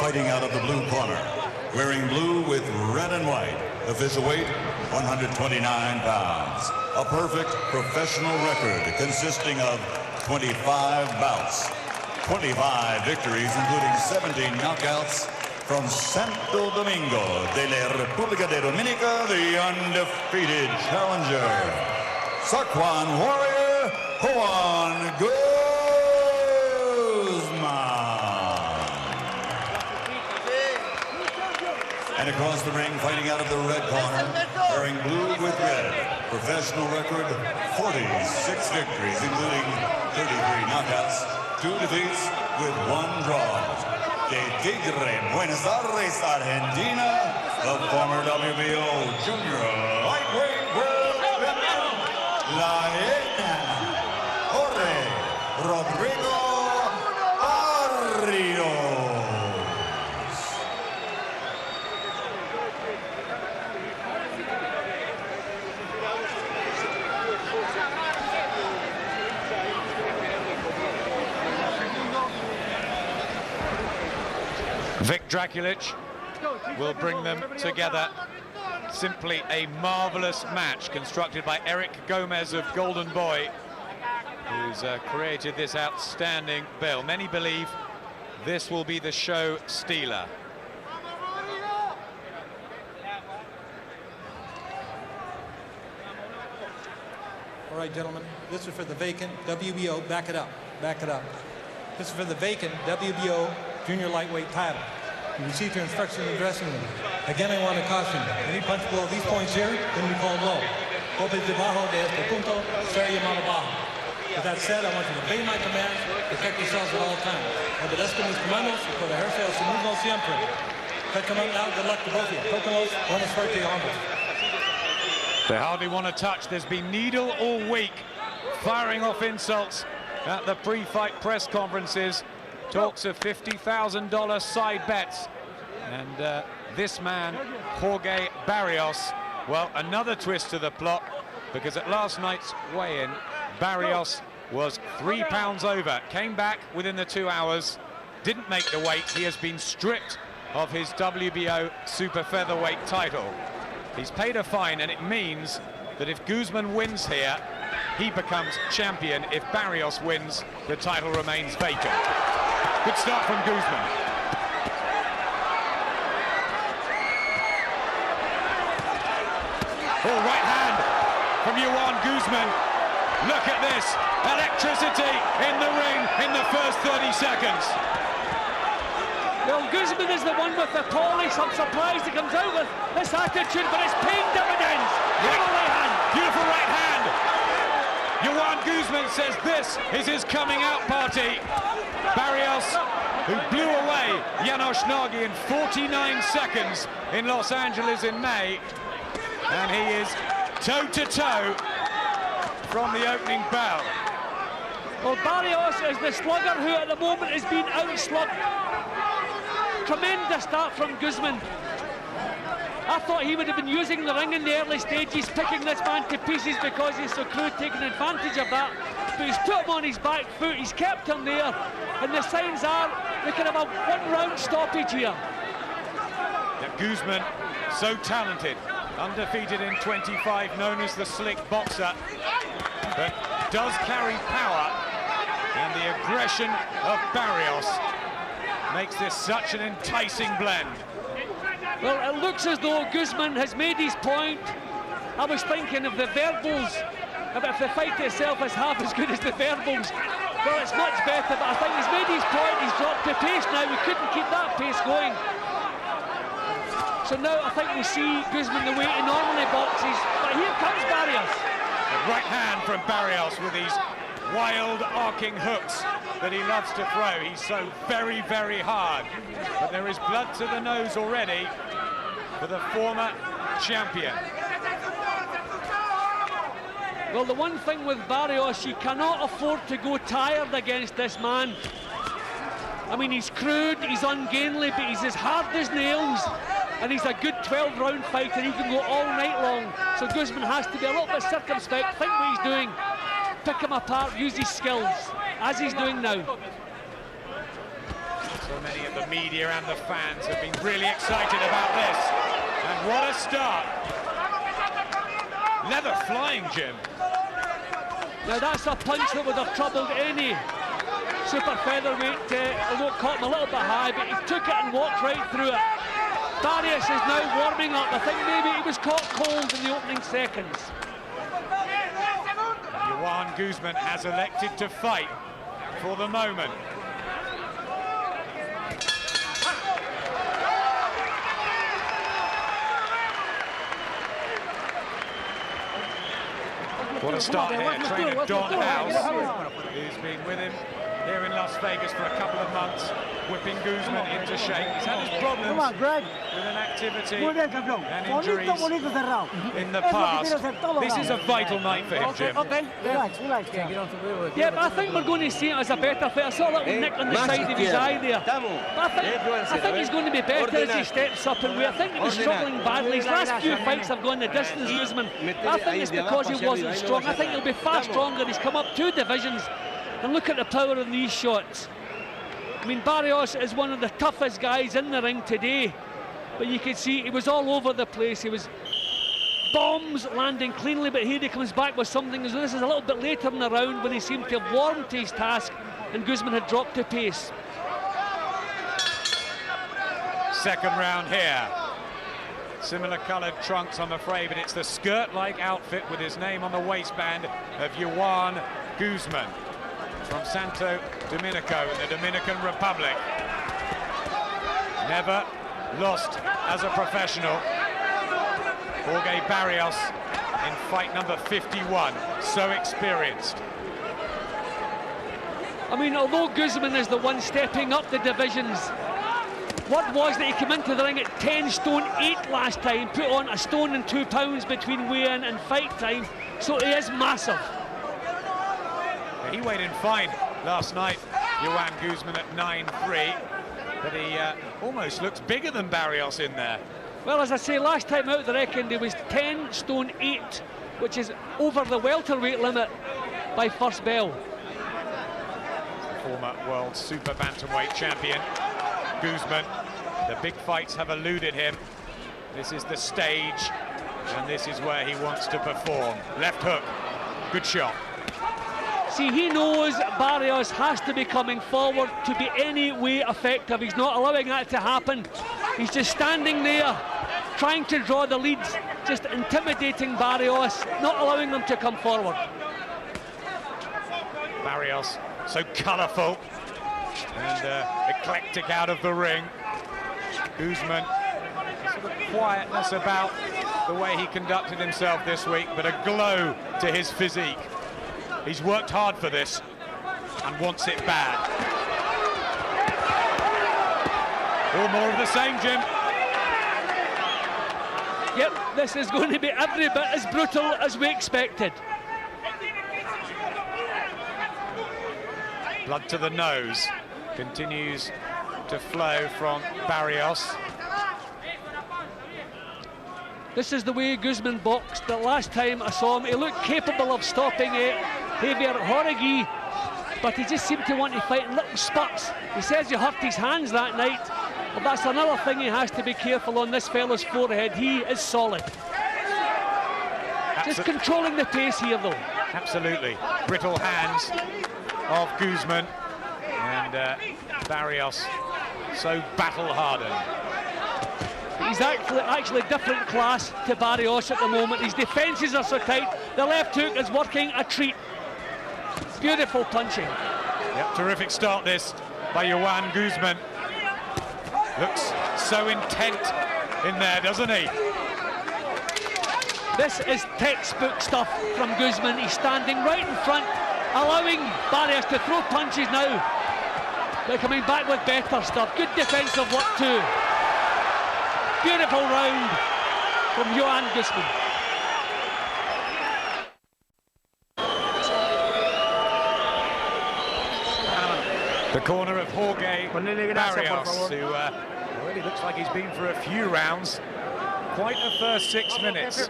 fighting out of the blue corner, wearing blue with red and white, official weight 129 pounds. A perfect professional record consisting of 25 bouts, 25 victories, including 17 knockouts. From Santo Domingo de la República de Dominica, the undefeated challenger, Saquon Warrior Juan Guzman. And across the ring, fighting out of the red corner, wearing blue with red, professional record 46 victories, including 33 knockouts, 2 defeats with 1 draw. De Tigre, Buenos Aires, Argentina, the former WBO Junior Lightweight World Champion, La Hiena, Jorge Rodrigo Barrios. Vic Draculic will bring them together. Simply a marvelous match constructed by Eric Gomez of Golden Boy, who's created this outstanding bill. Many believe this will be the show stealer. All right, gentlemen, this is for the vacant WBO, back it up. This is for the vacant WBO Junior Lightweight title. You received your instructions in the dressing room. Again, I want to caution you. Any punch below these points here, then we call low. With that said, I want you to obey my commands, protect yourselves at all times. Obedezco mis comandos y protegerse a sí mismo siempre. Good luck to both of you. Tócalos, buena suerte y ambos. They hardly want to touch. There's been needle all week, firing off insults at the pre-fight press conferences. Talks of $50,000 side bets. And this man, Jorge Barrios, well, another twist to the plot, because at last night's weigh-in, Barrios was 3 pounds over, came back within the 2 hours, didn't make the weight. He has been stripped of his WBO Super Featherweight title. He's paid a fine, and it means that if Guzman wins here, he becomes champion. If Barrios wins, the title remains vacant. Good start from Guzman. Oh, right hand from Joan Guzman. Look at this, electricity in the ring in the first 30 seconds. Well, Guzman is the one with the polish. I'm surprised he comes out with this attitude, but it's paying dividends. Beautiful right hand. Beautiful right hand. Joan Guzman says this is his coming out party. Barrios, who blew away Janos Nagy in 49 seconds in Los Angeles in May. And he is toe-to-toe from the opening bell. Well, Barrios is the slugger who at the moment is being outslugged. Tremendous start from Guzman. I thought he would have been using the ring in the early stages, picking this man to pieces because he's so crude, taking advantage of that. But he's put him on his back foot, he's kept him there, and the signs are we can have a one-round stoppage here. That Guzman, so talented, undefeated in 25, known as the slick boxer, but does carry power, and the aggression of Barrios makes this such an enticing blend. Well, it looks as though Guzman has made his point. I was thinking of the verbals, if the fight itself is half as good as the verbals, well, it's much better, but I think he's made his point, he's dropped the pace now, we couldn't keep that pace going. So now I think we see Guzman the way he normally boxes, but here comes Barrios. A right hand from Barrios with these wild arcing hooks that he loves to throw. He's so very, very hard. But there is blood to the nose already for the former champion. Well, the one thing with Barrios, you cannot afford to go tired against this man. I mean, he's crude, he's ungainly, but he's as hard as nails. And he's a good 12-round fighter. He can go all night long. So Guzman has to be a little bit circumspect, think what he's doing, pick him apart, use his skills, as he's doing now. So many of the media and the fans have been really excited about this. And what a start. Leather flying, Jim. Now that's a punch that would have troubled any super featherweight, although it caught him a little bit high, but he took it and walked right through it. Barrios is now warming up. I think maybe he was caught cold in the opening seconds. Joan Guzman has elected to fight for the moment. What a start here, trainer Don House, who's been with him here in Las Vegas for a couple of months, whipping Guzman into shape. He's had his problems with inactivity and injuries in the past. This is a vital night for him, Jim. Yeah, but I think we're going to see it as a better fight. I saw that little nick on the side of his eye there. But I think he's going to be better as he steps up and I think he was struggling badly. His last few fights have gone the distance, Guzman. I think it's because he wasn't strong. I think he'll be far stronger. He's come up 2 divisions. And look at the power of these shots. I mean, Barrios is one of the toughest guys in the ring today. But you can see he was all over the place. He was bombs landing cleanly, but here he comes back with something. This is a little bit later in the round when he seemed to have warmed to his task and Guzman had dropped the pace. Second round here. Similar coloured trunks, I'm afraid, but it's the skirt-like outfit with his name on the waistband of Joan Guzman from Santo Domingo in the Dominican Republic. Never lost as a professional. Jorge Barrios in fight number 51, so experienced. I mean, although Guzman is the one stepping up the divisions, what was that he came into the ring at 10 stone 8 last time, put on a stone and 2 pounds between weigh-in and fight time, so he is massive. He weighed in fine last night, Joan Guzman at 9'3", but he almost looks bigger than Barrios in there. Well, as I say, last time out they reckoned he was 10 stone 8, which is over the welterweight limit by first bell. Former world super bantamweight champion, Guzman. The big fights have eluded him. This is the stage, and this is where he wants to perform. Left hook, good shot. See, he knows Barrios has to be coming forward to be any way effective. He's not allowing that to happen. He's just standing there, trying to draw the leads, just intimidating Barrios, not allowing them to come forward. Barrios, so colourful and eclectic out of the ring. Guzman, sort of quietness about the way he conducted himself this week, but a glow to his physique. He's worked hard for this and wants it bad. All more of the same, Jim. Yep, this is going to be every bit as brutal as we expected. Blood to the nose continues to flow from Barrios. This is the way Guzman boxed. The last time I saw him, he looked capable of stopping Jorge Rodrigo, but he just seemed to want to fight in little spurts. He says he hurt his hands that night, but that's another thing he has to be careful on this fella's forehead. He is solid. Just controlling the pace here, though. Absolutely. Brittle hands of Guzman, and Barrios so battle-hardened. He's actually a different class to Barrios at the moment. His defences are so tight. The left hook is working a treat. Beautiful punching. Yep, terrific start this by Joan Guzman. Looks so intent in there, doesn't he? This is textbook stuff from Guzman. He's standing right in front, allowing Barrios to throw punches now. They're coming back with better stuff. Good defensive work too. Beautiful round from Joan Guzman. The corner of Jorge Barrios, who already looks like he's been for a few rounds. Quite the first 6 minutes.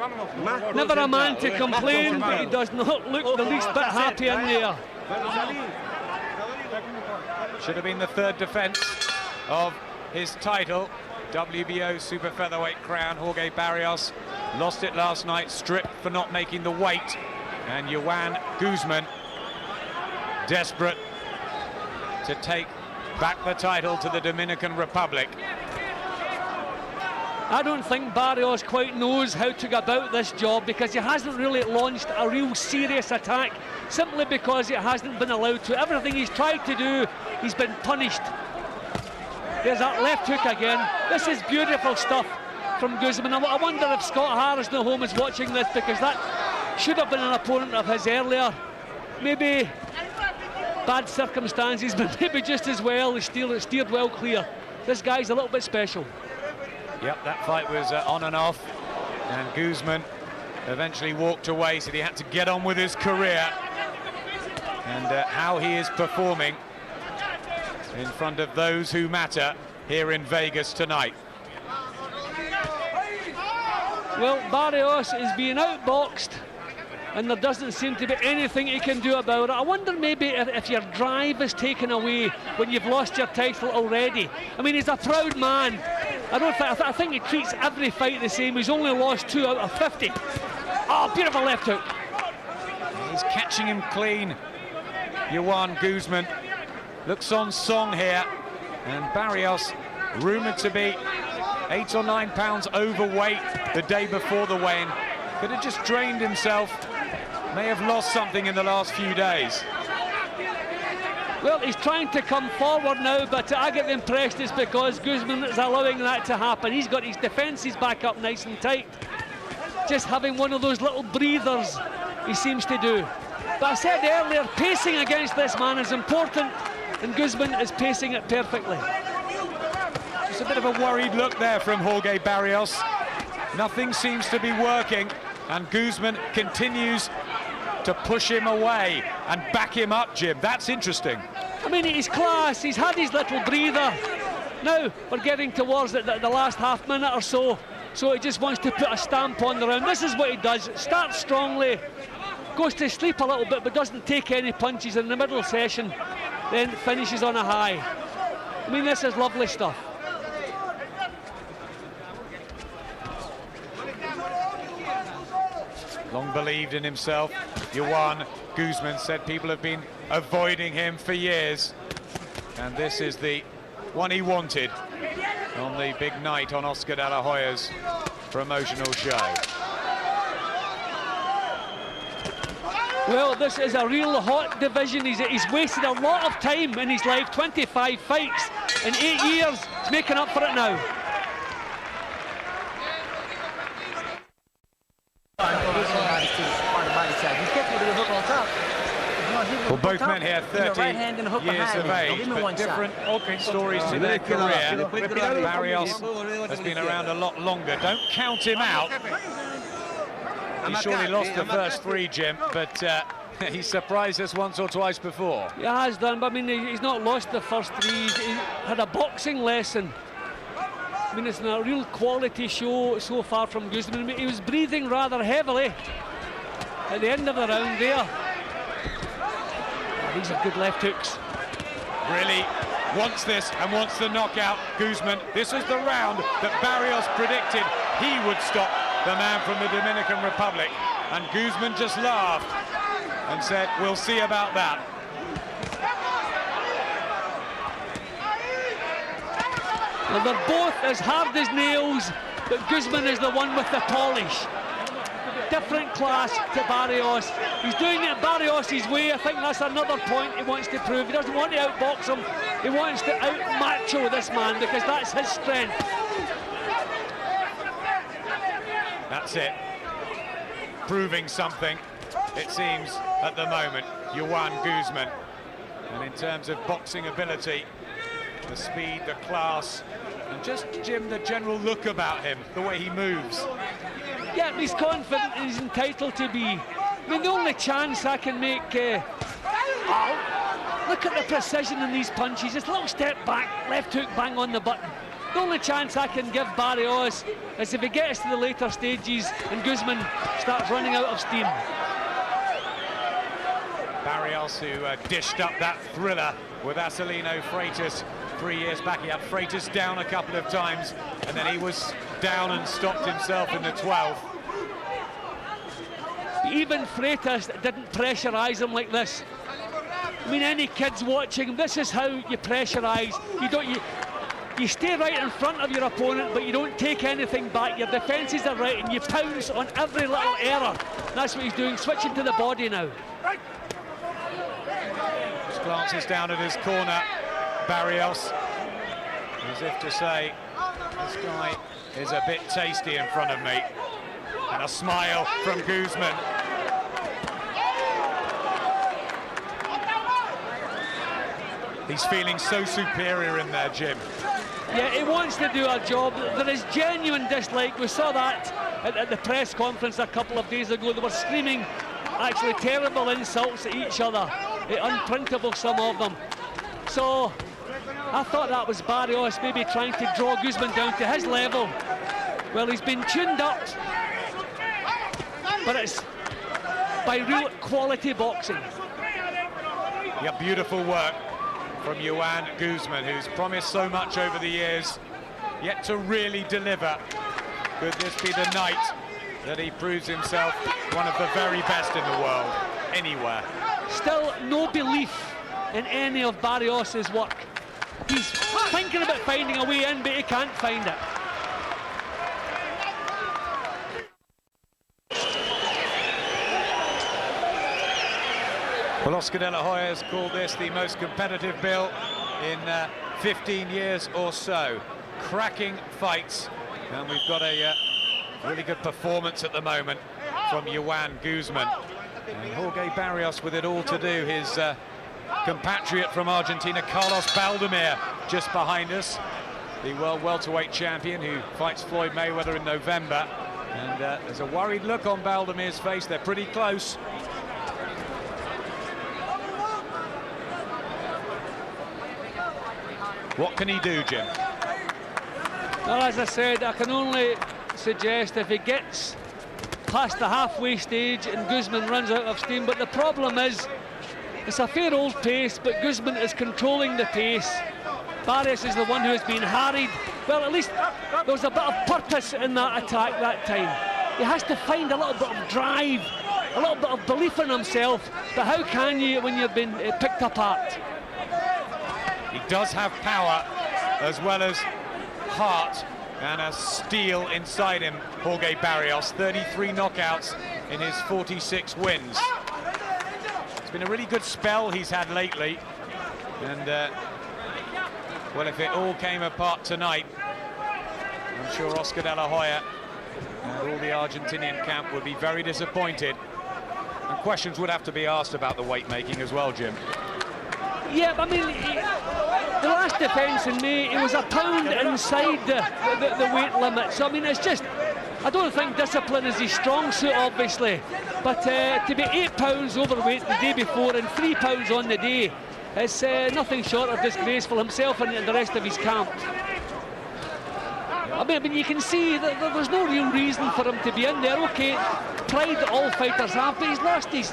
Never a man to complain, but he does not look the least bit happy in there. Should have been the third defence of his title, WBO Super Featherweight crown. Jorge Barrios lost it last night, stripped for not making the weight. And Joan Guzman, desperate to take back the title to the Dominican Republic. I don't think Barrios quite knows how to go about this job, because he hasn't really launched a real serious attack, simply because it hasn't been allowed to. Everything he's tried to do, he's been punished. There's that left hook again. This is beautiful stuff from Guzman. I wonder if Scott Harrison at home is watching this, because that should have been an opponent of his earlier. Maybe bad circumstances, but maybe just as well, he steered well clear. This guy's a little bit special. Yep, that fight was on and off, and Guzman eventually walked away, said he had to get on with his career. And how he is performing in front of those who matter here in Vegas tonight. Well, Barrios is being outboxed, and there doesn't seem to be anything he can do about it. I wonder maybe if your drive is taken away when you've lost your title already. I mean, he's a proud man. I think he treats every fight the same. He's only lost 2 out of 50. Oh, beautiful left hook. He's catching him clean. Joan Guzman looks on song here, and Barrios rumoured to be 8 or 9 pounds overweight the day before the weigh-in. Could have just drained himself. May have lost something in the last few days. Well, he's trying to come forward now, but I get the impression it's because Guzman is allowing that to happen. He's got his defences back up nice and tight. Just having one of those little breathers he seems to do. But I said earlier, pacing against this man is important, and Guzman is pacing it perfectly. Just a bit of a worried look there from Jorge Barrios. Nothing seems to be working, and Guzman continues to push him away and back him up, Jim. That's interesting. I mean, he's class. He's had his little breather. Now we're getting towards the last half minute or so, so he just wants to put a stamp on the round. This is what he does. Starts strongly, goes to sleep a little bit, but doesn't take any punches in the middle session, then finishes on a high. I mean, this is lovely stuff. Long believed in himself. Joan Guzman said people have been avoiding him for years, and this is the one he wanted on the big night on Oscar de la Hoya's promotional show. Well, this is a real hot division. He's wasted a lot of time in his life, 25 fights in 8 years. He's making up for it now. Well, both men here 30 years of age, but different stories to their career. Barrios has been around a lot longer. Don't count him out. He surely lost the first 3, Jim, but he surprised us once or twice before. He has done, but I mean, he's not lost the first 3. He had a boxing lesson. I mean, it's a real quality show so far from Guzman. I mean, he was breathing rather heavily at the end of the round there. These are good left hooks. Really wants this and wants the knockout. Guzman, this was the round that Barrios predicted he would stop the man from the Dominican Republic, and Guzman just laughed and said, we'll see about that. Well, they're both as hard as nails, but Guzman is the one with the polish. Different class to Barrios. He's doing it Barrios' way. I think that's another point he wants to prove. He doesn't want to outbox him. He wants to out-macho this man, because that's his strength. That's it. Proving something, it seems, at the moment, Joan Guzman. And in terms of boxing ability, the speed, the class, and just, Jim, the general look about him, the way he moves. Yeah, he's confident he's entitled to be. I mean, the only chance I can make... look at the precision in these punches. Just a little step back, left hook, bang on the button. The only chance I can give Barrios is if he gets to the later stages and Guzman starts running out of steam. Barrios, who dished up that thriller with Acelino Freitas 3 years back. He had Freitas down a couple of times, and then he was down and stopped himself in the 12th. Even Freitas didn't pressurise him like this. I mean, any kids watching, this is how you pressurise. You stay right in front of your opponent, but you don't take anything back. Your defences are right, and you pounce on every little error. That's what he's doing, switching to the body now. Just glances down at his corner, Barrios, as if to say, this guy is a bit tasty in front of me. And a smile from Guzman. He's feeling so superior in there, Jim. Yeah, he wants to do a job. There is genuine dislike. We saw that at the press conference a couple of days ago. They were screaming actually terrible insults at each other. Unprintable, some of them. So I thought that was Barrios maybe trying to draw Guzman down to his level. Well, he's been tuned up, but it's by real quality boxing. Yeah, beautiful work from Joan Guzman, who's promised so much over the years, yet to really deliver. Could this be the night that he proves himself one of the very best in the world, anywhere? Still no belief in any of Barrios's work. He's thinking about finding a way in, but he can't find it. Well, Oscar De La Hoya has called this the most competitive bill in 15 years or so. Cracking fights, and we've got a really good performance at the moment from Joan Guzman. And Jorge Barrios with it all to do. His compatriot from Argentina, Carlos Baldomir, just behind us. The world welterweight champion who fights Floyd Mayweather in November. And there's a worried look on Baldomir's face. They're pretty close. What can he do, Jim? Well, as I said, I can only suggest if he gets past the halfway stage and Guzman runs out of steam. But the problem is, it's a fair old pace, but Guzman is controlling the pace. Barrios is the one who has been harried. Well, at least there was a bit of purpose in that attack that time. He has to find a little bit of drive, a little bit of belief in himself. But how can you when you've been picked apart? He does have power as well as heart and a steel inside him, Jorge Barrios. 33 knockouts in his 46 wins. It's been a really good spell he's had lately. And, well, if it all came apart tonight, I'm sure Oscar De La Hoya and all the Argentinian camp would be very disappointed. And questions would have to be asked about the weight making as well, Jim. Yeah, but I mean, the last defence in May, he was a pound inside the weight limit. So, I mean, it's just, I don't think discipline is his strong suit, obviously. But to be 8 pounds overweight the day before and 3 pounds on the day, it's nothing short of disgraceful himself and the rest of his camp. I mean, you can see that there's no real reason for him to be in there. Okay, pride that all fighters have, but he's lost his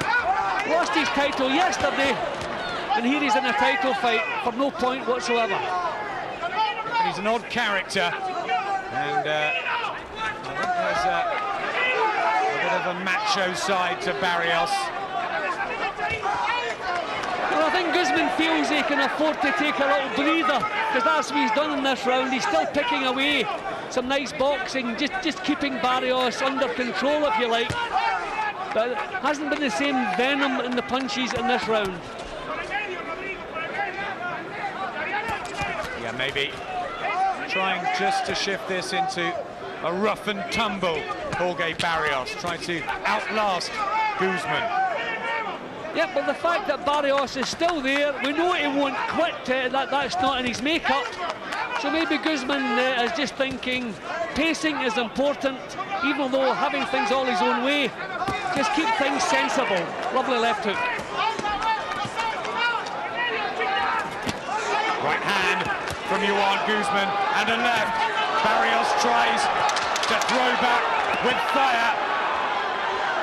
title yesterday. And here he's in a title fight for no point whatsoever. And he's an odd character, and I think there's a bit of a macho side to Barrios. Well, I think Guzman feels he can afford to take a little breather, because that's what he's done in this round. He's still picking away some nice boxing, just keeping Barrios under control, if you like. But it hasn't been the same venom in the punches in this round. Yeah, maybe trying just to shift this into a rough and tumble. Jorge Barrios trying to outlast Guzman. Yeah, but the fact that Barrios is still there, we know he won't quit. That's not in his makeup. So maybe Guzman is just thinking pacing is important, even though having things all his own way. Just keep things sensible. Lovely left hook. Right hand from Joan Guzman and a left. Barrios tries to throw back with fire.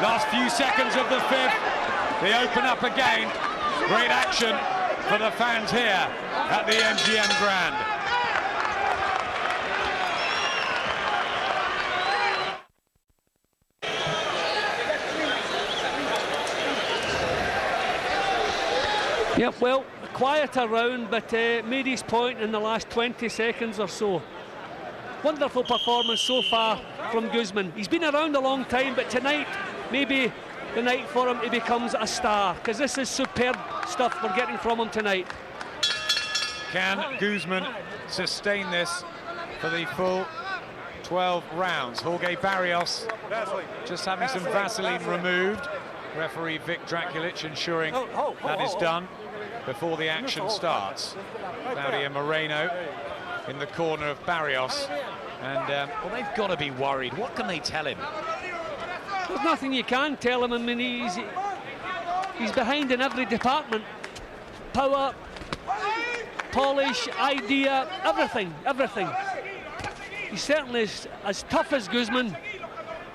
Last few seconds of the fifth. They open up again. Great action for the fans here at the MGM Grand. Yep, well, a quieter round, but made his point in the last 20 seconds or so. Wonderful performance so far from Guzman. He's been around a long time, but tonight, maybe the night for him, he becomes a star, because this is superb stuff we're getting from him tonight. Can Guzman sustain this for the full 12 rounds? Jorge Barrios just having some Vaseline removed. Referee Vic Draculic ensuring that is done before the action starts. Claudio Moreno in the corner of Barrios, and well, they've got to be worried. What can they tell him? There's nothing you can tell him. I mean, he's behind in every department. Power, polish, idea, everything. He certainly is as tough as Guzman.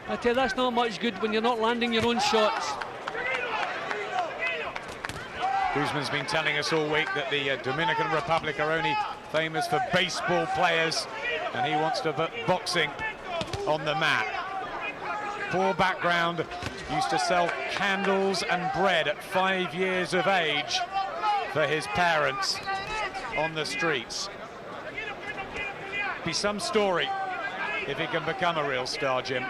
I tell you, that's not much good when you're not landing your own shots. Guzman's been telling us all week that the Dominican Republic are only famous for baseball players, and he wants to put boxing on the map. Poor background, used to sell candles and bread at 5 years of age for his parents on the streets. Be some story if he can become a real star, Jim.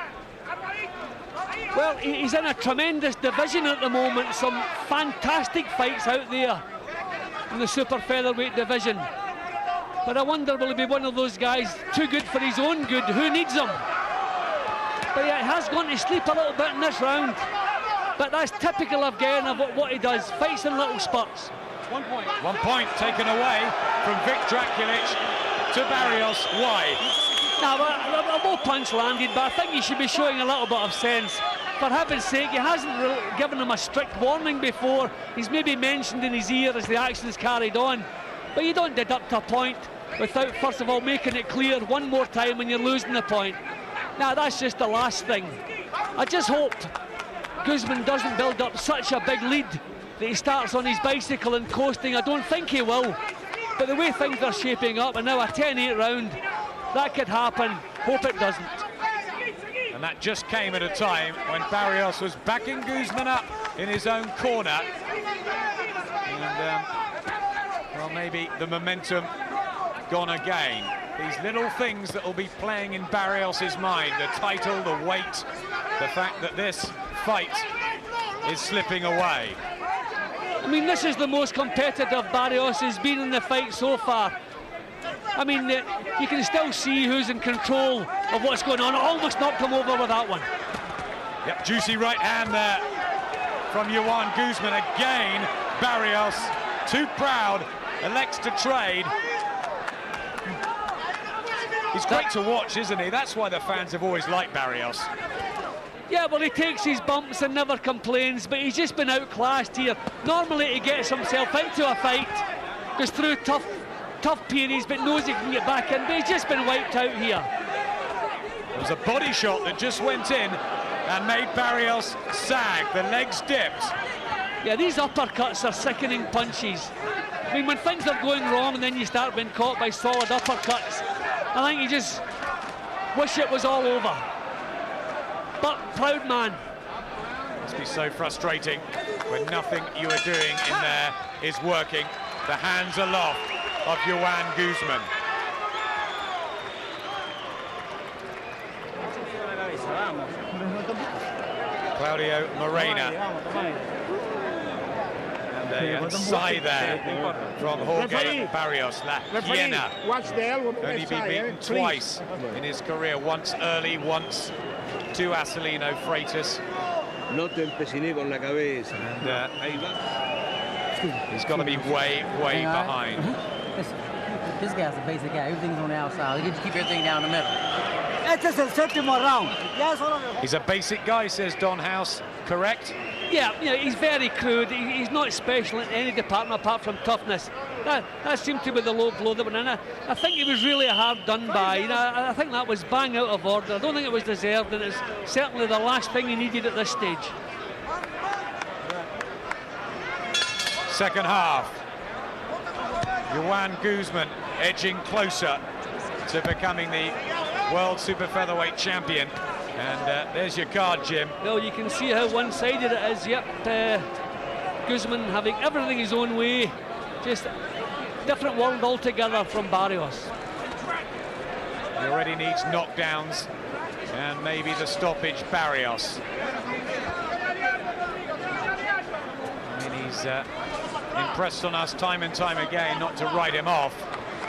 Well, he's in a tremendous division at the moment. Some fantastic fights out there in the super featherweight division. But I wonder, will he be one of those guys too good for his own good? Who needs him? But yeah, he has gone to sleep a little bit in this round. But that's typical again of what he does. Fights in little spurts. 1 point. 1 point taken away from Vic Draculic to Barrios. Why? Now, a low punch landed, but I think he should be showing a little bit of sense. For heaven's sake, he hasn't really given him a strict warning before. He's maybe mentioned in his ear as the action's carried on. But you don't deduct a point without, first of all, making it clear one more time when you're losing the point. Now, that's just the last thing. I just hope Guzman doesn't build up such a big lead that he starts on his bicycle and coasting. I don't think he will. But the way things are shaping up, and now a 10-8 round, that could happen. Hope it doesn't. And that just came at a time when Barrios was backing Guzman up in his own corner. And, well, maybe the momentum gone again. These little things that will be playing in Barrios' mind, the title, the weight, the fact that this fight is slipping away. I mean, this is the most competitive Barrios has been in the fight so far. I mean, you can still see who's in control of what's going on. Almost knocked him over with that one. Yep, juicy right hand there from Joan Guzman. Again, Barrios, too proud, elects to trade. He's great to watch, isn't he? That's why the fans have always liked Barrios. Yeah, well, he takes his bumps and never complains, but he's just been outclassed here. Normally he gets himself into a fight, goes through tough periods, but knows he can get back in, but he's just been wiped out here. There was a body shot that just went in and made Barrios sag. The legs dipped. Yeah, these uppercuts are sickening punches. I mean, when things are going wrong and then you start being caught by solid uppercuts, I think you just wish it was all over. But proud man. Must be so frustrating when nothing you are doing in there is working. The hands aloft of Joan Guzman. Claudio Moreno. And a sigh there from Jorge Barrios. La Hiena. Only been beaten twice in his career. Once early, once to Acelino Freitas. And he's got to be way behind. This guy's a basic guy. Everything's on the outside. You just keep everything down the middle. He's a basic guy, says Don House. Correct? Yeah, you know, he's very crude. He's not special in any department apart from toughness. That seemed to be the low blow that went in. I think he was really hard done by. You know, I think that was bang out of order. I don't think it was deserved, and it's certainly the last thing he needed at this stage. Second half. Joan Guzman edging closer to becoming the World Super Featherweight champion. And there's your card, Jim. Well, you can see how one-sided it is. Yep, Guzman having everything his own way. Just different world altogether from Barrios. He already needs knockdowns and maybe the stoppage, Barrios. I mean, he's impressed on us time and time again, not to write him off.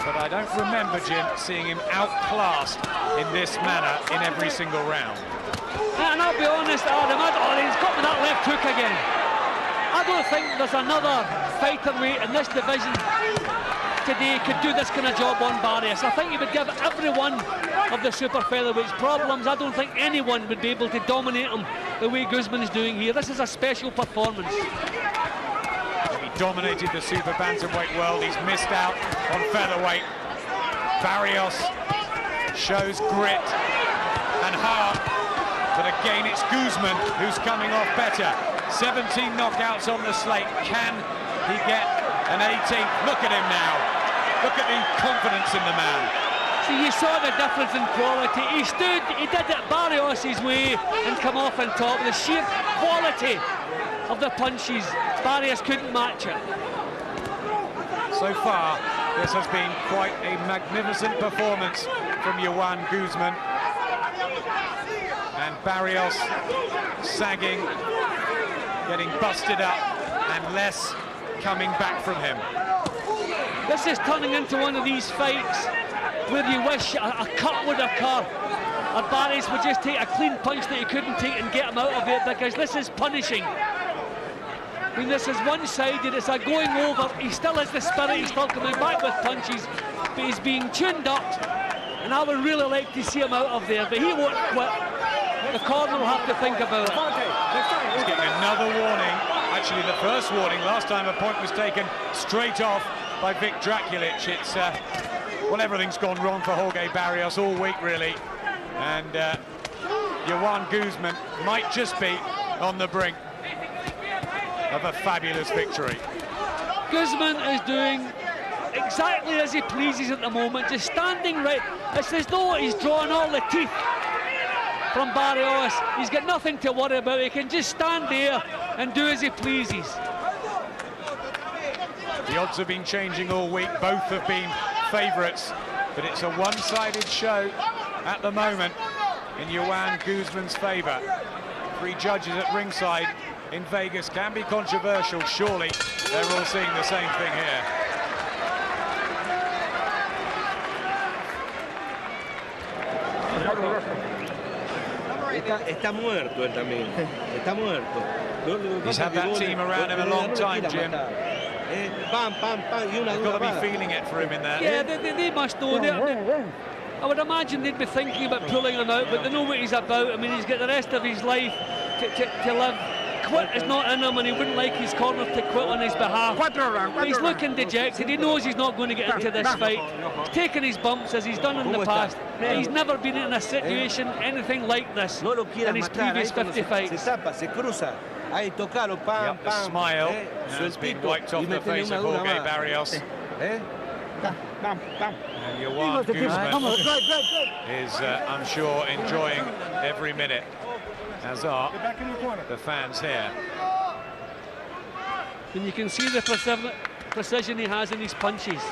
But I don't remember, Jim, seeing him outclassed in this manner in every single round. And I'll be honest, Adam, he's got that left hook again. I don't think there's another featherweight in this division today could do this kind of job on Barrios. I think he would give every one of the super featherweights problems. I don't think anyone would be able to dominate him the way Guzman is doing here. This is a special performance. He dominated the super bantamweight world. He's missed out on featherweight. Barrios shows grit and heart, but again it's Guzman who's coming off better. 17 knockouts on the slate. Can he get an 18th? Look at him now. Look at the confidence in the man. See, you saw the difference in quality. He stood, he did it Barrios' way and come off on top. The sheer quality of the punches, Barrios couldn't match it. So far, this has been quite a magnificent performance from Joan Guzman. And Barrios sagging, getting busted up, and less coming back from him. This is turning into one of these fights where you wish a cut would occur, or Barrios would just take a clean punch that he couldn't take and get him out of it, because this is punishing. I mean, this is one-sided, it's a going over. He still has the spirit, he's still coming back with punches, but he's being tuned up, and I would really like to see him out of there, but he won't quit. The corner will have to think about it. He's getting another warning. Actually, the first warning last time a point was taken straight off by Vic Draculic. It's well, everything's gone wrong for Jorge Barrios all week, really, and Joan Guzman might just be on the brink of a fabulous victory. Guzman is doing exactly as he pleases at the moment, just standing right. It's as though he's drawing all the teeth from Barrios. He's got nothing to worry about. He can just stand there and do as he pleases. The odds have been changing all week. Both have been favourites, but it's a one-sided show at the moment in Joan Guzman's favour. 3 judges at ringside in Vegas can be controversial. Surely they're all seeing the same thing here. Está muerto él también. Está muerto. He's had that team around him a long time, Jim. Pam, pam, pam, y una They've got to be feeling it for him in there. Yeah, they must know. I would imagine they'd be thinking about pulling him out, but they know what he's about. I mean, he's got the rest of his life to live. Quit is not in him, and he wouldn't like his corner to quit on his behalf. But he's looking dejected. He knows he's not going to get into this fight. He's taken his bumps as he's done in the past. He's never been in a situation anything like this in his previous 50 fights. Yep, the smile has been wiped off the face of Jorge Barrios. And Joan Guzman is, I'm sure, enjoying every minute, as are the fans here. And you can see the precision he has in his punches.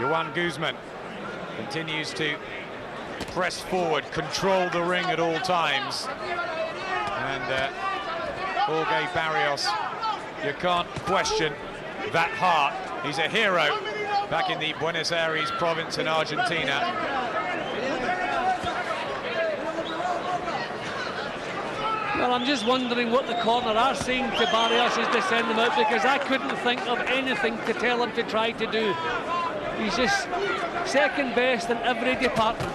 Joan Guzman continues to press forward, control the ring at all times. And Jorge Barrios, you can't question that heart. He's a hero back in the Buenos Aires province in Argentina. Well, I'm just wondering what the corner are saying to Barrios as they send him out, because I couldn't think of anything to tell him to try to do. He's just second best in every department.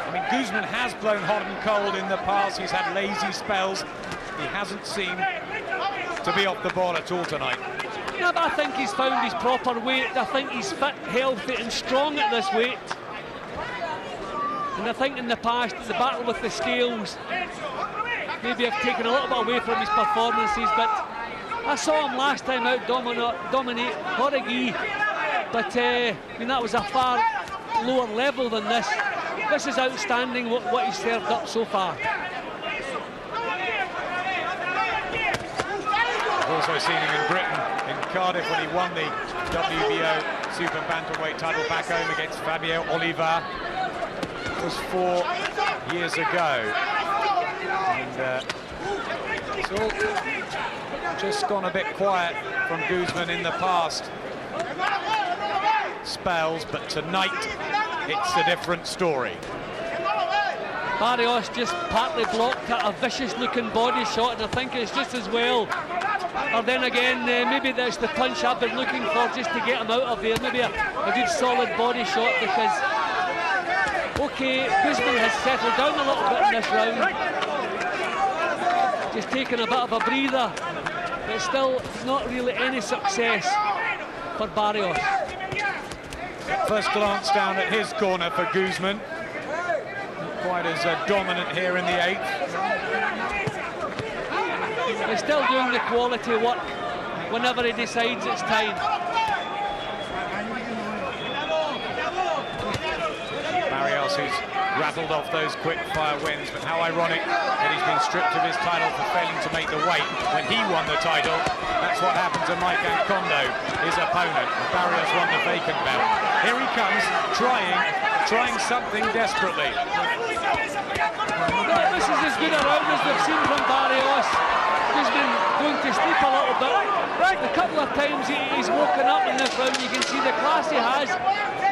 I mean, Guzman has blown hot and cold in the past. He's had lazy spells. He hasn't seemed to be off the ball at all tonight. Yeah, but I think he's found his proper weight. I think he's fit, healthy and strong at this weight. And I think in the past, the battle with the scales maybe have taken a little bit away from his performances, but I saw him last time out dominate Horigi, but I mean, that was a far lower level than this. This is outstanding what he's served up so far. I've also seen him in Britain, in Cardiff, when he won the WBO Super Bantamweight title back home against Fabio Oliva. It was 4 years ago. And it's all just gone a bit quiet from Guzman in the past spells, but tonight it's a different story. Barrios just partly blocked a vicious-looking body shot, and I think it's just as well. Or then again, maybe that's the punch I've been looking for just to get him out of there. Maybe a good solid body shot, because, okay, Guzman has settled down a little bit in this round. Just taking a bit of a breather, but still not really any success for Barrios. First glance down at his corner for Guzman. Not quite as dominant here in the 8th. He's still doing the quality work whenever he decides it's time. Barrios, who's rattled off those quick-fire wins, but how ironic that he's been stripped of his title for failing to make the weight when he won the title. That's what happened to Mike Ancondo, his opponent. Barrios won the vacant belt. Here he comes, trying something desperately. Well, this is as good a round as we've seen from Barrios. He's been going to sleep a little bit. A couple of times he's woken up in this round. You can see the class he has.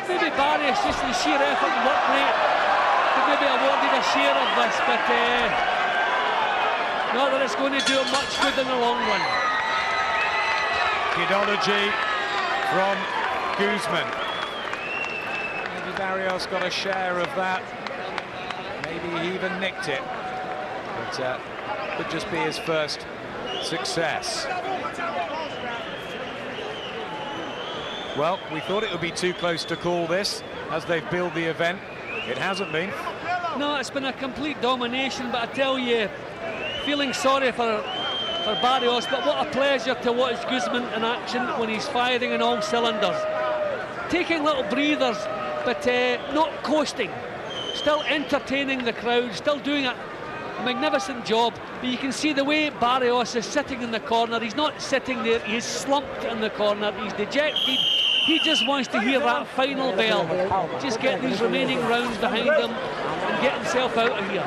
Maybe Barrios, just the sheer effort and work rate, could maybe awarded a share of this, but not that it's going to do him much good in the long run. Kidology from Guzman. Maybe Barrios got a share of that. Maybe he even nicked it. But could just be his first success. Well, we thought it would be too close to call this as they've billed the event. It hasn't been. No, it's been a complete domination, but I tell you, feeling sorry for Barrios, but what a pleasure to watch Guzman in action when he's firing on all cylinders. Taking little breathers, but not coasting. Still entertaining the crowd, still doing a magnificent job. But you can see the way Barrios is sitting in the corner. He's not sitting there, he's slumped in the corner, he's dejected. He just wants to hear that final bell. Just get these remaining rounds behind him and get himself out of here.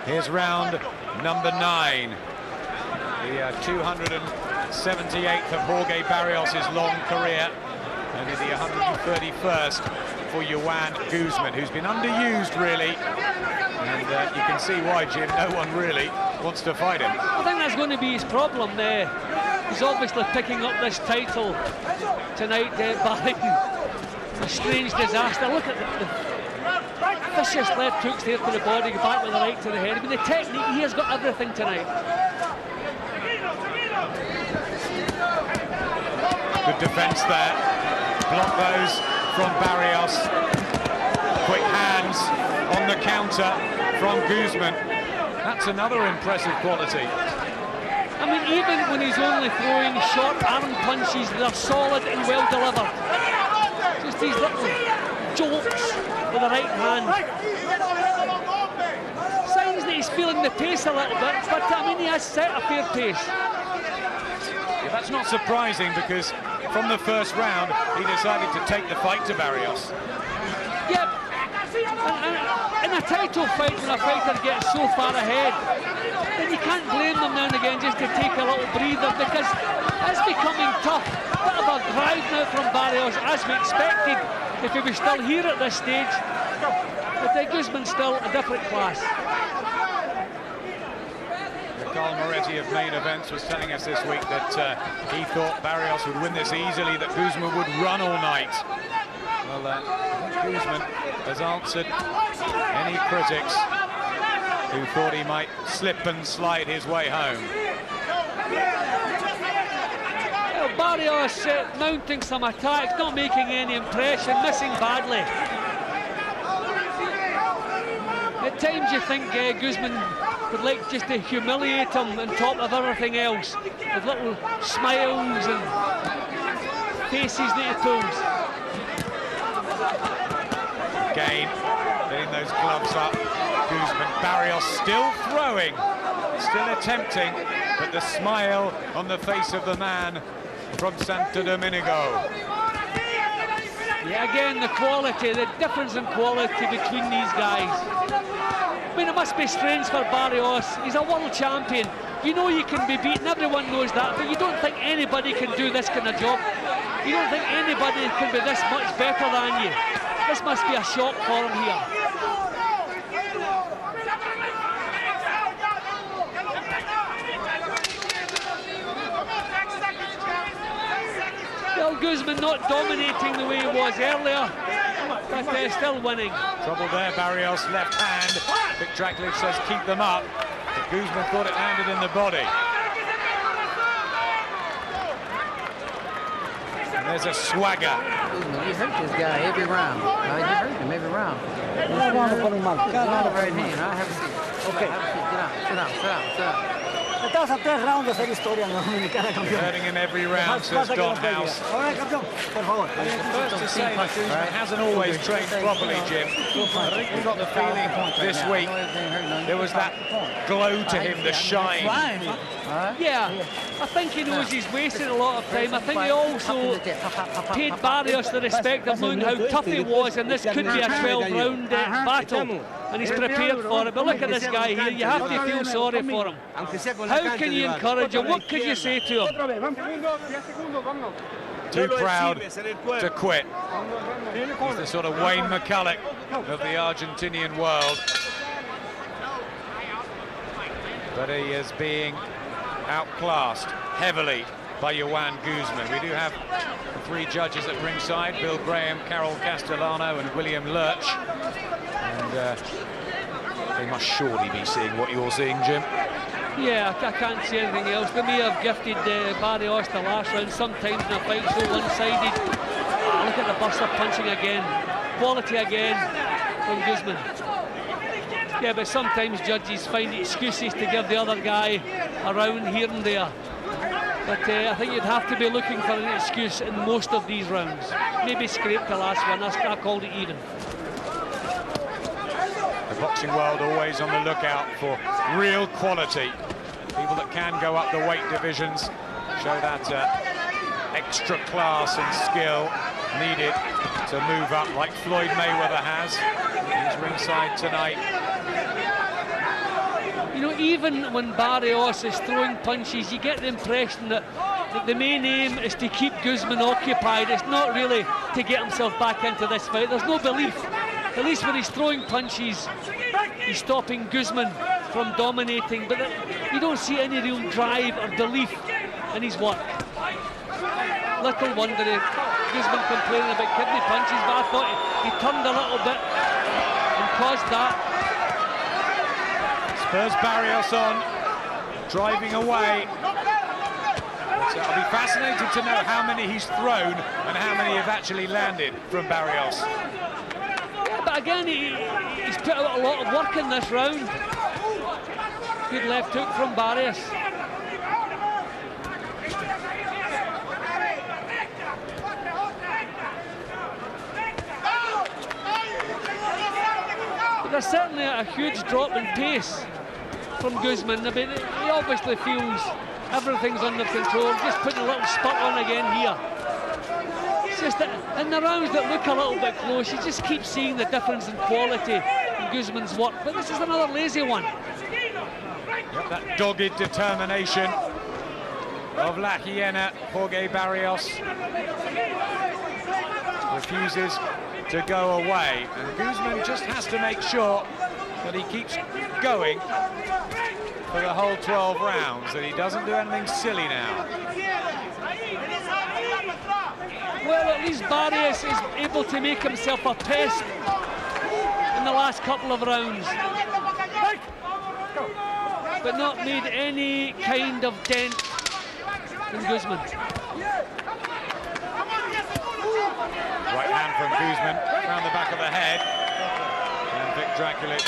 Here's round number 9. The 278th of Jorge Barrios' long career, and the 131st for Joan Guzman, who's been underused really, and you can see why, Jim. No one really wants to fight him. I think that's going to be his problem there. He's obviously picking up this title tonight, barring a strange disaster. Look at the vicious left hooks there to the body, back with the right to the head. I mean, the technique, he has got everything tonight. Good defense there. Block those from Barrios. Quick hands on the counter from Guzman. That's another impressive quality. I mean, even when he's only throwing short arm punches, they're solid and well delivered. Just these little jolts with the right hand. Signs that he's feeling the pace a little bit, but I mean, he has set a fair pace. Yeah, that's not surprising, because from the first round, he decided to take the fight to Barrios. Yep. In a title fight, when a fighter gets so far ahead, then you can't blame them now and again just to take a little breather, because it's becoming tough. Bit of a drive now from Barrios, as we expected if he was still here at this stage. But Guzman's still a different class. Carl Moretti of Main Events was telling us this week that he thought Barrios would win this easily, that Guzman would run all night. Well, Guzman has answered any critics who thought he might slip and slide his way home. Well, Barrios mounting some attacks, not making any impression, missing badly. It Sometimes you think Guzman would like just to humiliate him on top of everything else, with little smiles and faces that he pulls. Again, getting those gloves up. Guzman, Barrios still throwing, still attempting, but the smile on the face of the man from Santo Domingo. Yeah, again, the quality, the difference in quality between these guys. I mean, it must be strange for Barrios. He's a world champion. You know you can be beaten, everyone knows that, but you don't think anybody can do this kind of job. You don't think anybody can be this much better than you. This must be a shock for him here. Well, Guzman not dominating the way he was earlier, but still winning. Trouble there, Barrios, left hand. Vic Drakulic says keep them up, but Guzman thought it landed in the body. And there's a swagger. Guzman, you hurt this guy every round. You hurt him every round. Right hand. I have a seat. Okay. Have a seat. Get out. Sit down. Sit down. Sit down. Estamos a 3 rounds de hacer historia en la Dominicana, campeón. Hurting him every round, says Don House. Ahora, campeón, por favor. First to say that Guzman hasn't always trained properly, Jim. I think we got the feeling this week there was that glow to him, the shine. Yeah, I think he knows he's wasted a lot of time. I think he also paid Barrios the respect of knowing how tough he was, and this could be a 12-round battle, and he's prepared for it. But look at this guy here, you have to feel sorry for him. How can you encourage him? What could you say to him? Too proud to quit. He's the sort of Wayne McCulloch of the Argentinian world. But he is being outclassed heavily by Joan Guzman. We do have 3 judges at ringside: Bill Graham, Carol Castellano and William Lurch. And they must surely be seeing what you're seeing, Jim. Yeah, I can't see anything else. They may have gifted Barrios the last round. Sometimes in a fight so one-sided. Look at the buster punching again. Quality again from Guzman. Yeah, but sometimes judges find excuses to give the other guy a round here and there. But I think you'd have to be looking for an excuse in most of these rounds. Maybe scrape the last one. I called it even. The boxing world always on the lookout for real quality. People that can go up the weight divisions, show that extra class and skill needed to move up, like Floyd Mayweather has. He's ringside tonight. You know, even when Barrios is throwing punches, you get the impression that the main aim is to keep Guzman occupied. It's not really to get himself back into this fight. There's no belief. At least when he's throwing punches, he's stopping Guzman from dominating, but you don't see any real drive or belief in his work. Little wonder Guzman complaining about kidney punches, but I thought he turned a little bit and caused that. Spurs Barrios on, driving away. So I'll be fascinated to know how many he's thrown and how many have actually landed from Barrios. But again, he's put out a lot of work in this round. Good left hook from Barrios. But there's certainly a huge drop in pace from Guzman. I mean, he obviously feels everything's under control. Just putting a little spurt on again here. Just that in the rounds that look a little bit close, you just keep seeing the difference in quality in Guzman's work. But this is another lazy one. Yep, that dogged determination of La Hiena, Jorge Barrios. Refuses to go away. And Guzman just has to make sure that he keeps going for the whole 12 rounds, that he doesn't do anything silly now. Well, at least Barrios is able to make himself a pest in the last couple of rounds, but not made any kind of dent in Guzman. Right hand from Guzman, round the back of the head. And Vic Drakulic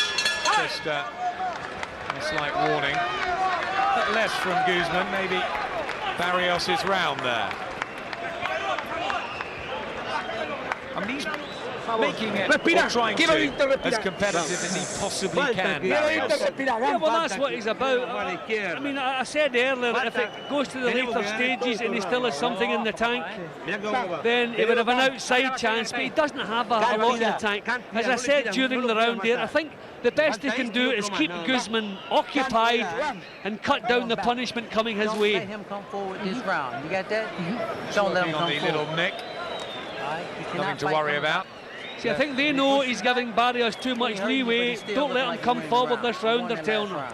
Just a slight warning. A bit less from Guzman, maybe Barrios' round there. I mean, he's making it, or trying to, as competitive as he possibly can. Barrios. Yeah, well, that's what he's about. I mean, I said earlier that if it goes to the later stages and he still has something in the tank, then he would have an outside chance, but he doesn't have a lot in the tank. As I said during the round there, I think the best he can do is keep Guzman occupied and cut down the punishment coming his way. Don't let him come forward this round. You got that? Don't let him come the forward. little nick. Nothing to worry about. See, I think they know he's giving Barrios too much leeway. Don't let him come forward this round, they're telling him.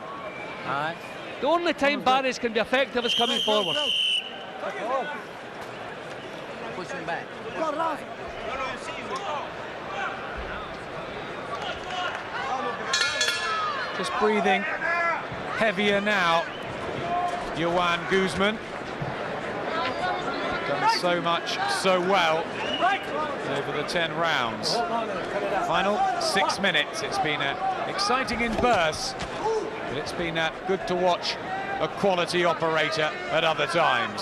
The only time Barrios can be effective is coming forward. Push him back. Just breathing heavier now, Joan Guzman. Done so much, so well over the 10 rounds. Final 6 minutes. It's been exciting in bursts, but it's been good to watch a quality operator at other times.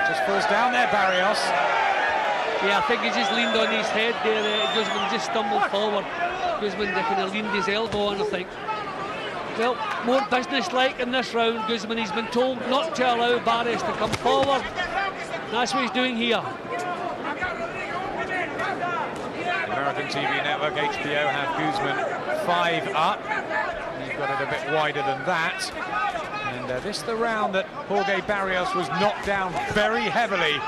Just falls down there, Barrios. Yeah, I think he just leaned on his head there. Guzman just stumbled forward. Guzman kind of leaned his elbow on, I think. Well, more business-like in this round, Guzman. He's been told not to allow Barrios to come forward. That's what he's doing here. American TV Network, HBO, have Guzman 5 up. He's got it a bit wider than that. And this is the round that Jorge Barrios was knocked down very heavily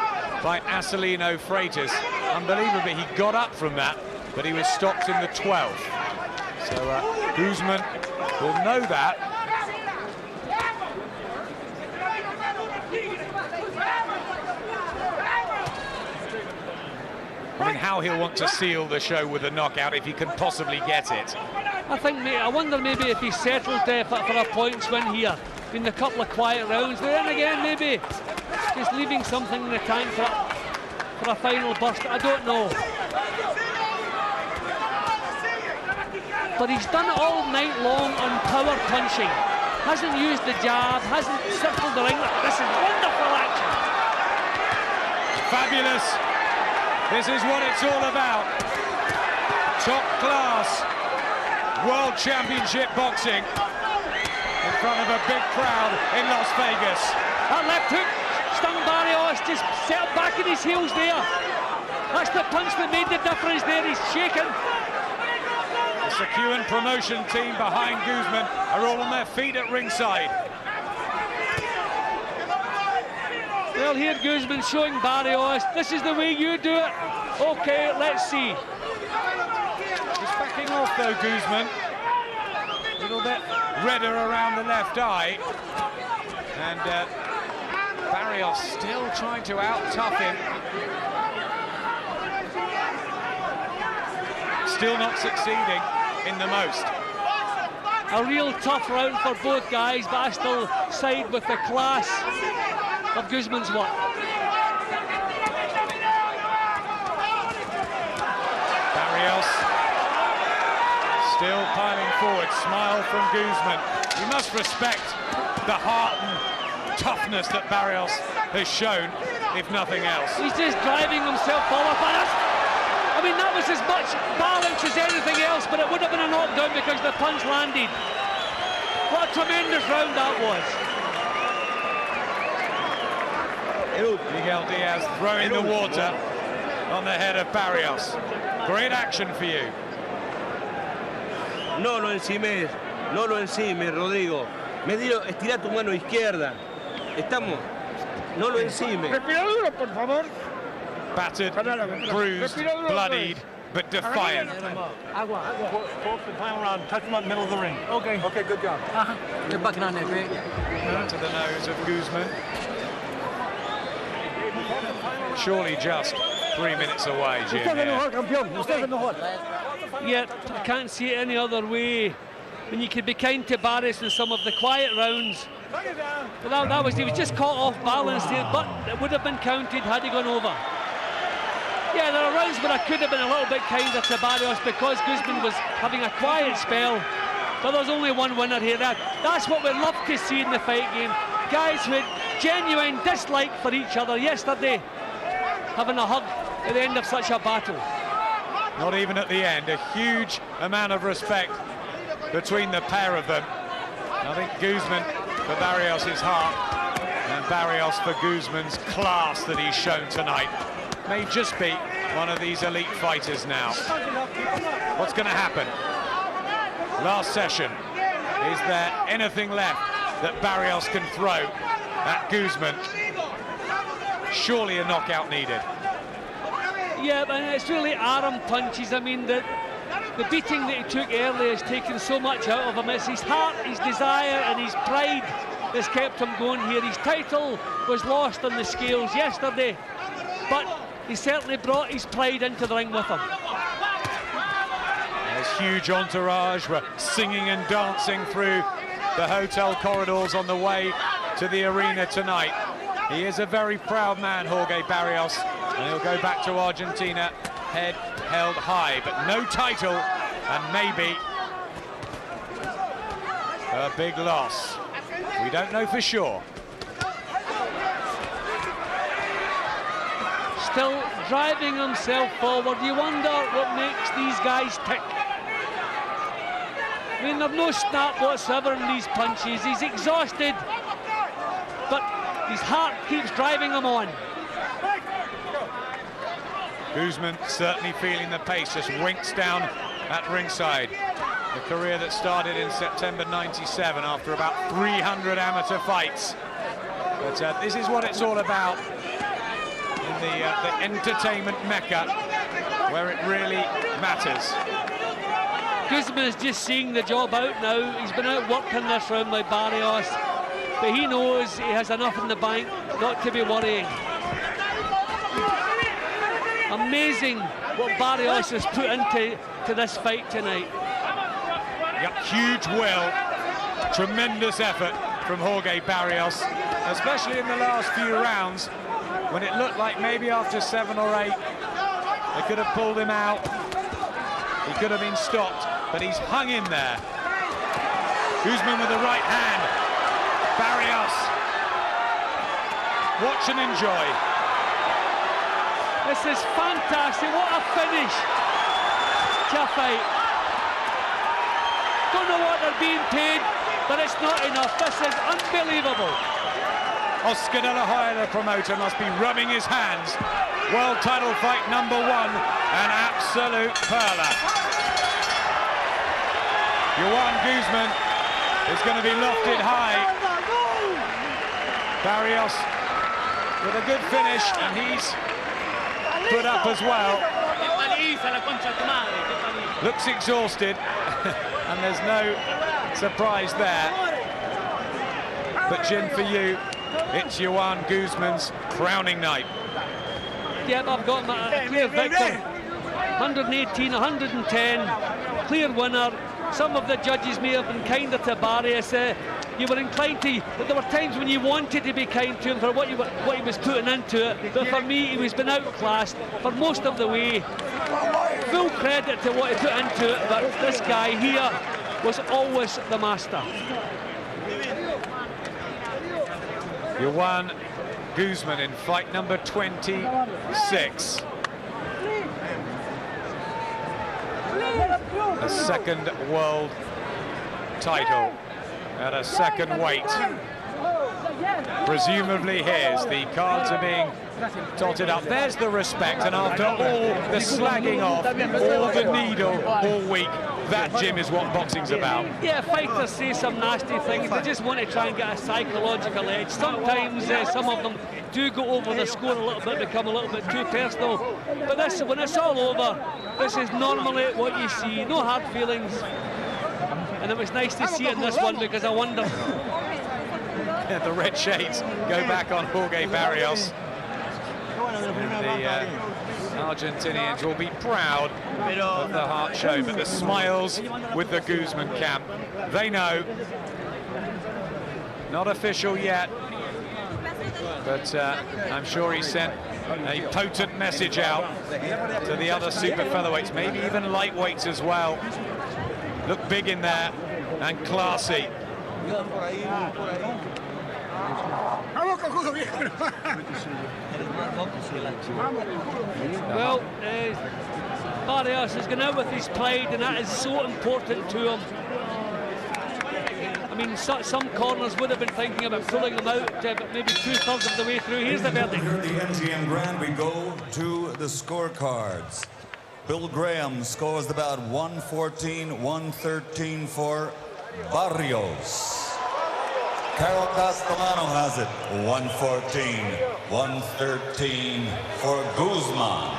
by Acelino Freitas. Unbelievably, he got up from that, but he was stopped in the 12th. So Guzman will know that. I mean, how he'll want to seal the show with a knockout if he can possibly get it. I wonder maybe if he settled there for a points win here. Been a couple of quiet rounds, but then again, maybe just leaving something in the tank for a final burst. I don't know. But he's done it all night long on power punching. Hasn't used the jab, hasn't circled the ring. This is wonderful action. Fabulous. This is what it's all about. Top class World Championship boxing in front of a big crowd in Las Vegas. That left hook stung Barrios, just settled back in his heels there. That's the punch that made the difference there. He's shaken. The Secuan promotion team behind Guzman are all on their feet at ringside. Well, here Guzman showing Barrios, this is the way you do it. Okay, let's see. He's backing off though, Guzman. A little bit redder around the left eye. And Barrios still trying to out-tough him. Still not succeeding in the most. A real tough round for both guys, but I still side with the class of Guzman's work. Barrios still piling forward. Smile from Guzman. You must respect the heart and toughness that Barrios has shown, if nothing else. He's just driving himself forward. I mean, that was as much balance as anything else, but it would have been a knockdown because the punch landed. What a tremendous round that was. Miguel Diaz throwing the water on the head of Barrios. Great action for you. No lo encimes, no lo encimes, Rodrigo. Estira tu mano izquierda. Estamos. No lo encimes. Respira duro, por favor. Battered, bruised, bloodied, but defiant. Agua. Folks, the final round, touch him up in the middle of the ring. Okay. Okay, good job. You're bucking on that, Greg. To the nose of Guzman. Surely just 3 minutes away, Jim. Usted es el mejor campeón. Usted es el mejor. Yet, I can't see it any other way. When you could be kind to Barrios in some of the quiet rounds. But that was, he was just caught off balance there, but it would have been counted had he gone over. Yeah, there are rounds where I could have been a little bit kinder to Barrios because Guzman was having a quiet spell. But there's only one winner here. That's what we love to see in the fight game. Guys with genuine dislike for each other. Yesterday, having a hug at the end of such a battle. Not even at the end. A huge amount of respect between the pair of them. I think Guzman for Barrios' heart and Barrios for Guzman's class that he's shown tonight. May just be one of these elite fighters now. What's going to happen? Last session. Is there anything left that Barrios can throw at Guzman? Surely a knockout needed. Yeah, but it's really arm punches. I mean, the beating that he took earlier has taken so much out of him. It's his heart, his desire and his pride that's kept him going here. His title was lost on the scales yesterday, but he certainly brought his pride into the ring with him. There's huge entourage. We're singing and dancing through the hotel corridors on the way to the arena tonight. He is a very proud man, Jorge Barrios, and he'll go back to Argentina head held high, but no title, and maybe a big loss. We don't know for sure. Still driving himself forward. You wonder what makes these guys tick. I mean, there's no snap whatsoever in these punches. He's exhausted, but his heart keeps driving him on. Guzman certainly feeling the pace, just winks down at ringside. A career that started in September '97 after about 300 amateur fights. But this is what it's all about in the entertainment mecca, where it really matters. Guzman is just seeing the job out now. He's been out working this round by Barrios, but he knows he has enough in the bank not to be worrying. Amazing what Barrios has put into this fight tonight. Yep, huge will, tremendous effort from Jorge Barrios, especially in the last few rounds, when it looked like maybe after 7 or 8 they could have pulled him out, he could have been stopped, but he's hung in there. Guzman with the right hand. Barrios, watch and enjoy. This is fantastic. What a finish to a fight. Don't know what they're being paid, but it's not enough. This is unbelievable. Oscar De La Hoya, the promoter, must be rubbing his hands. World title fight #1, an absolute perler. Joan Guzman is going to be lofted high. Barrios with a good finish, and he's put up as well. Looks exhausted, and there's no surprise there. But Jim, for you, it's Joan Guzman's crowning night. Yep, I've got a clear victor. 118, 110, clear winner. Some of the judges may have been kinder to Barrios. You were inclined to, but there were times when you wanted to be kind to him for what he was putting into it. But for me, he was been outclassed for most of the way. Full credit to what he put into it, but this guy here was always the master. Joan Guzman in fight number 26. A second world title at a second weight. Presumably his. The cards are being totted up. There's the respect, and after all the slagging off, all the needle all week, that, Jim, is what boxing's about. Yeah, fighters say some nasty things. They just want to try and get a psychological edge. Sometimes some of them do go over the score a little bit, become a little bit too personal. But this, when it's all over, this is normally what you see. No hard feelings. And it was nice to see it in this one, because I wonder. The red shades go back on Jorge Barrios. And the Argentinians will be proud of the heart show, but the smiles with the Guzman camp. They know, not official yet, but I'm sure he sent a potent message out to the other super featherweights, maybe even lightweights as well. Look big in there and classy. Well, Barrios is going out with his pride, and that is so important to him. I mean, some corners would have been thinking about pulling him out, but maybe 2/3 of the way through. Here's the verdict. Here at the MGM Grand, we go to the scorecards. Bill Graham scores about 114, 113 for Barrios. Carol Castellano has it, 114, 113 for Guzman.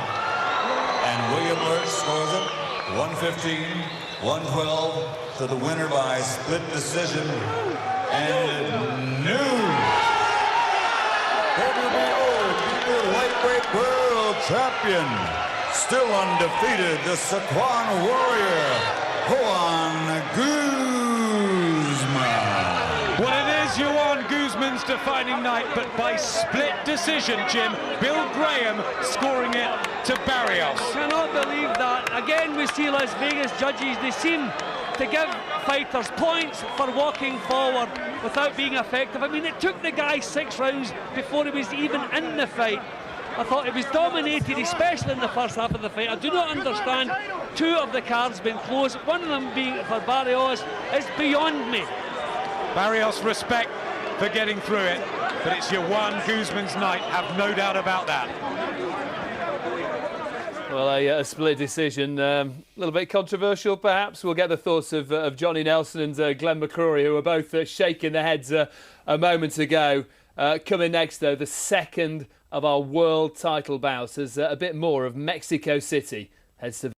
And William Lurch scores it, 115, 112 to the winner by split decision. And new WBO Super Lightweight World Champion, still undefeated, the Saquon Warrior, Joan Guzman. Well, it is Joan Guzman's defining night, but by split decision, Jim. Bill Graham scoring it to Barrios. I cannot believe that. Again, we see Las Vegas judges, they seem to give fighters points for walking forward without being effective. I mean, it took the guy 6 rounds before he was even in the fight. I thought it was dominated, especially in the first half of the fight. I do not understand 2 of the cards being closed, one of them being for Barrios. It's beyond me. Barrios respect for getting through it, but it's Joan Guzman's night, have no doubt about that. Well, a split decision, a little bit controversial perhaps. We'll get the thoughts of Johnny Nelson and Glenn McCrory, who were both shaking their heads a moment ago. Coming next, though, the second of our world title bouts as a bit more of Mexico City heads to